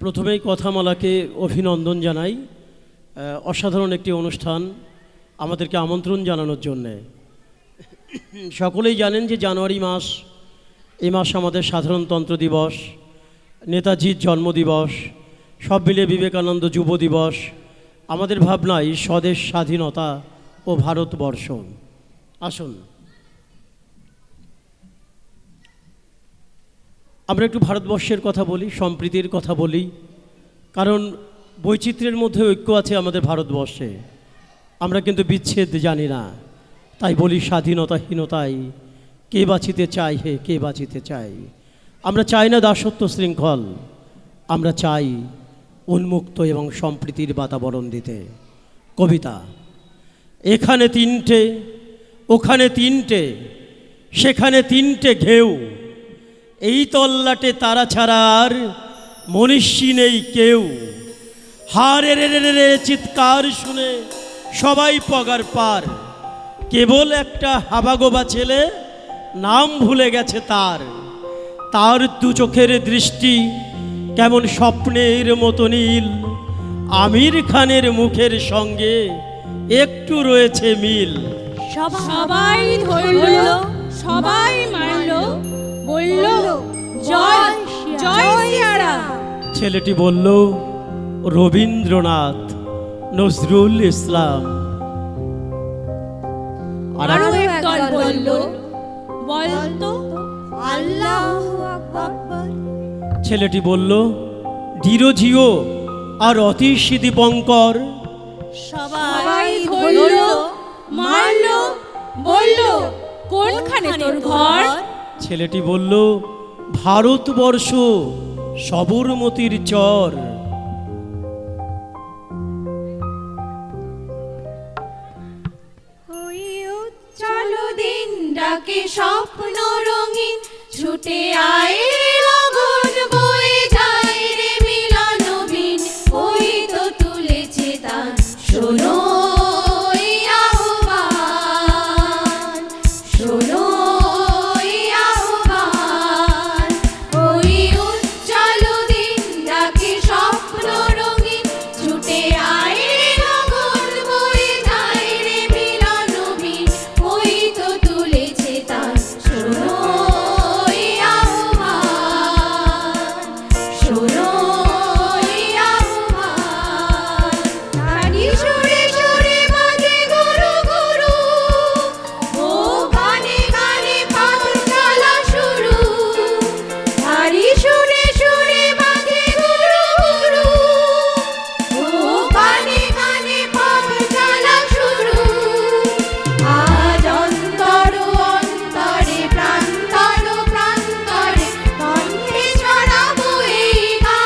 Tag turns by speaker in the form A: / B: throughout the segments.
A: প্রথমেই কথামালাকে অভিনন্দন জানাই। অসাধারণ একটি অনুষ্ঠান আমাদেরকে আমন্ত্রণ জানানোর জন্যে। সকলেই জানেন যে জানুয়ারি মাস, এই মাস আমাদের সাধারণতন্ত্র দিবস, নেতাজির জন্মদিবস, সব মিলিয়ে বিবেকানন্দ যুব দিবস। আমাদের ভাবনায় স্বদেশ, স্বাধীনতা ও ভারতবর্ষ। আসুন আমরা একটু ভারতবর্ষের কথা বলি, সম্প্রীতির কথা বলি, কারণ বৈচিত্র্যের মধ্যে ঐক্য আছে আমাদের ভারতবর্ষে। আমরা কিন্তু বিচ্ছেদ জানি না, তাই বলি স্বাধীনতাহীনতায় কে বাঁচিতে চাই, হে কে বাঁচিতে চাই। আমরা চাই না দাসত্ব শৃঙ্খল, আমরা চাই উন্মুক্ত এবং সম্প্রীতির বাতাবরণ দিতে। কবিতা: এখানে তিনটে, ওখানে তিনটে, সেখানে তিনটে ঢেউ, এই তল্লাটে তারা ছাড়া আর মনীষী নেই কেউ। হারে রে রে রে চিৎকার শুনে সবাই পগার পার, কেবল একটা হাবাগোবা ছেলে নাম ভুলে গেছে তার। তার দু চোখের দৃষ্টি কেমন স্বপ্নের মতো নীল, আমির খানের মুখের সঙ্গে একটু রয়েছে মিল।
B: সবাই ধরল, সবাই মারল, বলল জয় জয় সিয়ারাম।
A: ছেলেটি বলল রবীন্দ্রনাথ, নজরুল ইসলাম।
B: আরো একদল বলল বলতো আল্লাহু আকবার।
A: ছেলেটি বলল ধীরজিও আর অতীশী দীপঙ্কর।
B: সবাই ধরল, মারল, বলল কোনখানে তোর ঘর।
A: ছেলেটি বলল ভারতবর্ষ, সবরমতীর চর।
B: চলো দিন ডাকে স্বপ্ন রঙিন, ছুটে আয় রে লগন বয়ে যায় রে মিলন বিন। ওই তো তুলেছে তান, শোনো এই আহ্বান, শোনো এই আহ্বান। ওই উজ্জ্বল দিন ডাকে স্বপ্ন রঙিন, ছুটে আয় রে লগন বয়ে যায় রে মিলন বিন। ওই তো তুলেছে তান, শোনো এই আহ্বান, শোনো এই আহ্বান। তারি সুরে সুরে বাজে গুরু গুরু, ও গানে গানে পথ চলা শুরু। তারি সুরে সুরে বাজে গুরু গুরু, ও গানে গানে পথ চলা শুরু। আজ অন্তর অন্তরে, প্রান্তর প্রান্তরে, কণ্ঠে ছড়াবো এই গান।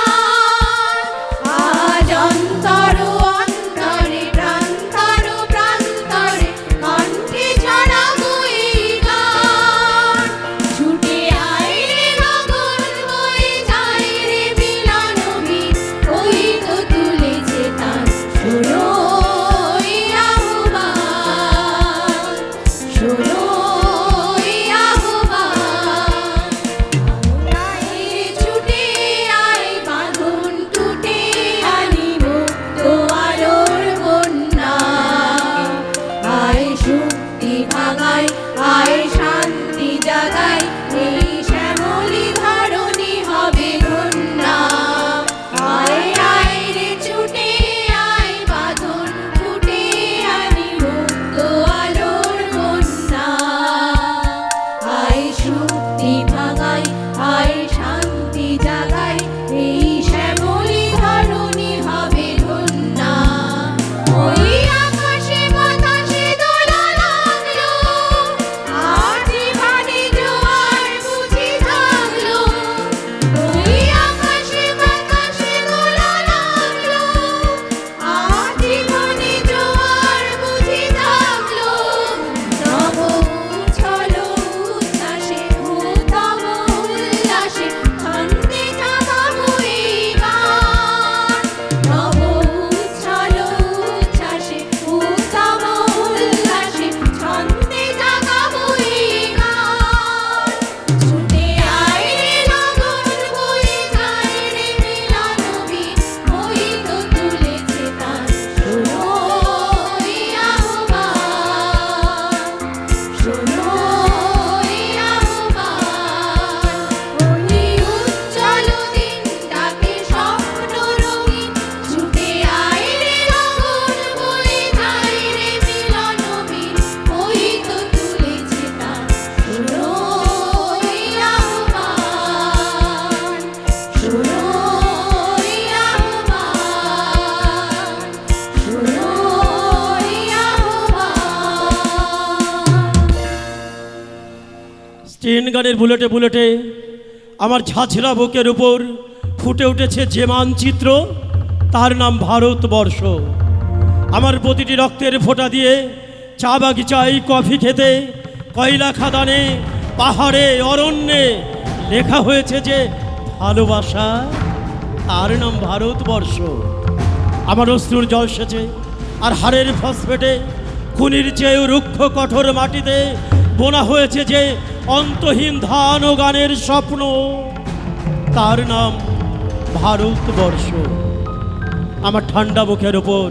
A: মেশিন গানের বুলেটে বুলেটে আমার ঝাঁঝরা বুকের উপর ফুটে উঠেছে যে মানচিত্র, তার নাম ভারতবর্ষ। আমার প্রতিটি রক্তের ফোঁটা দিয়ে চা বাগিচায় কফি খেতে, কয়লা খাদানে, পাহাড়ে, অরণ্যে লেখা হয়েছে যে ভালোবাসা, তার নাম ভারতবর্ষ। আমার অশ্রুর জল সেচে আর হাড়ের ফসফেটে খুনির চেয়েও রুক্ষ কঠোর মাটিতে বোনা হয়েছে যে অন্তহীন ধান ও গানের স্বপ্ন, তার নাম ভারতবর্ষ। আমার ঠান্ডা মুখের ওপর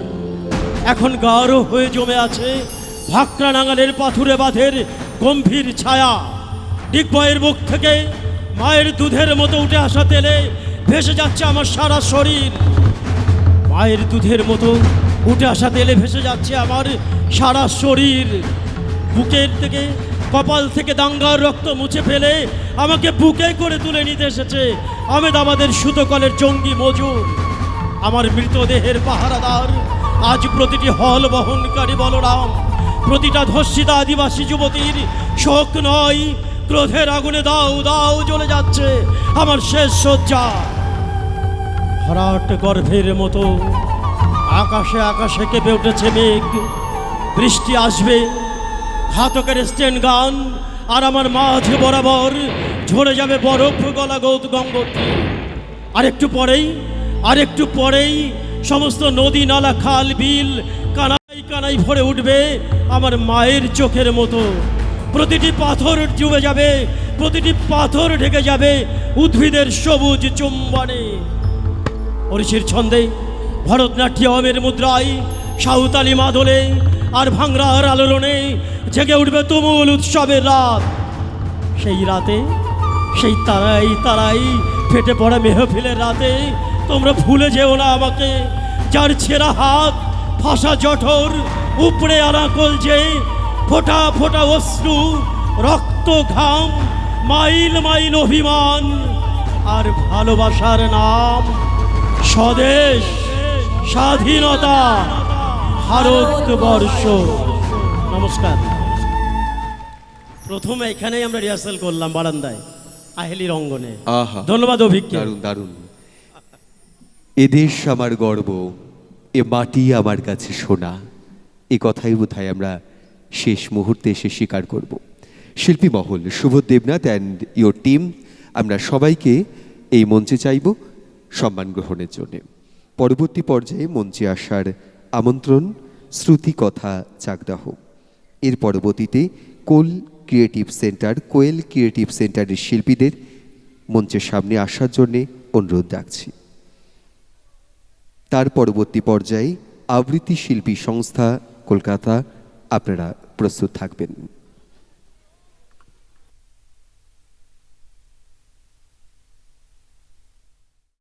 A: এখন গাঢ় হয়ে জমে আছে ভাকরা নাঙালের পাথুরে বাঁধের গম্ভীর ছায়া। ডিগবয়ের মুখ থেকে মায়ের দুধের মতো উঠে আসা তেলে ভেসে যাচ্ছে আমার সারা শরীর। মায়ের দুধের মতো উঠে আসা তেলে ভেসে যাচ্ছে আমার সারা শরীর। বুকের থেকে, কপাল থেকে দাঙ্গার রক্ত মুছে ফেলে আমাকে বুকে করে তুলে নিতে এসেছে আমেদাবাদের সুতোকলের জঙ্গি মজুর। আমার মৃতদেহের পাহারাদার আজ প্রতিটি হল বহনকারী বলরাম, প্রতিটা ধর্ষিতা আদিবাসী যুবতীর শোক নয়, ক্রোধের আগুনে দাও দাও জ্বলে যাচ্ছে আমার শেষ শয্যা। ভরাট গর্ভের মতো আকাশে আকাশে কেঁপে উঠেছে মেঘ। বৃষ্টি আসবে, ঘাতকের স্টেন গান আর আমার মাঝ বরাবর ঝরে যাবে বরফ গলা গঙ্গোত্রী। আর একটু পরেই সমস্ত নদী, নালা, খাল, বিল কানাই কানাই ভরে উঠবে আমার মায়ের চোখের মতো। প্রতিটি পাথর ডুবে যাবে, প্রতিটি পাথর ঢেকে যাবে উদ্ভিদের সবুজ চুম্বনে। অরিশির ছন্দে, ভরতনাট্যমের মুদ্রায়, সাঁওতালি মাদলে আর ভাংরার আলোড়নে জেগে উঠবে তুমুল উৎসবের রাত। সেই রাতে, সেই তারাই তারাই ফেটে পড়া মেহফিলের রাতে তোমরা ভুলে যেও না আমাকে, যার ছেঁড়া হাত, ফাঁসা জঠর, উপড়ে আনা কলজে, ফোঁটা ফোঁটা অশ্রু, রক্ত, ঘাম, মাইল মাইল অভিমান আর ভালোবাসার নাম স্বদেশ, স্বাধীনতা, ভারতবর্ষ। নমস্কার। প্রথমে এখানেই আমরা রিহার্সাল করলাম বারান্দায়, আহেলির অঙ্গনে। ধন্যবাদ অভিজ্ঞ।
C: দারুণ দারুণ। এদেশ আমার গর্ব, এ মাটি আমার কাছে সোনা, এ কথাই বোধহয় আমরা শেষ মুহূর্তে এসে স্বীকার করব। শিল্পী মহল, Subodh Debnath and your team, আমরা সবাইকে এই মঞ্চে চাইব সম্মান গ্রহণের জন্য। পরবর্তী পর্যায়ে মঞ্চে আসার আমন্ত্রণ শ্রুতি কথা চাকদাহ। এর পরবর্তীতে কোয়েল ক্রিয়েটিভ সেন্টারের শিল্পীদের মঞ্চের সামনে আসার জন্যে অনুরোধ রাখছি। তার পরবর্তী পর্যায়ে আবৃত্তি শিল্পী সংস্থা কলকাতা আপনারা প্রস্তুত থাকবেন।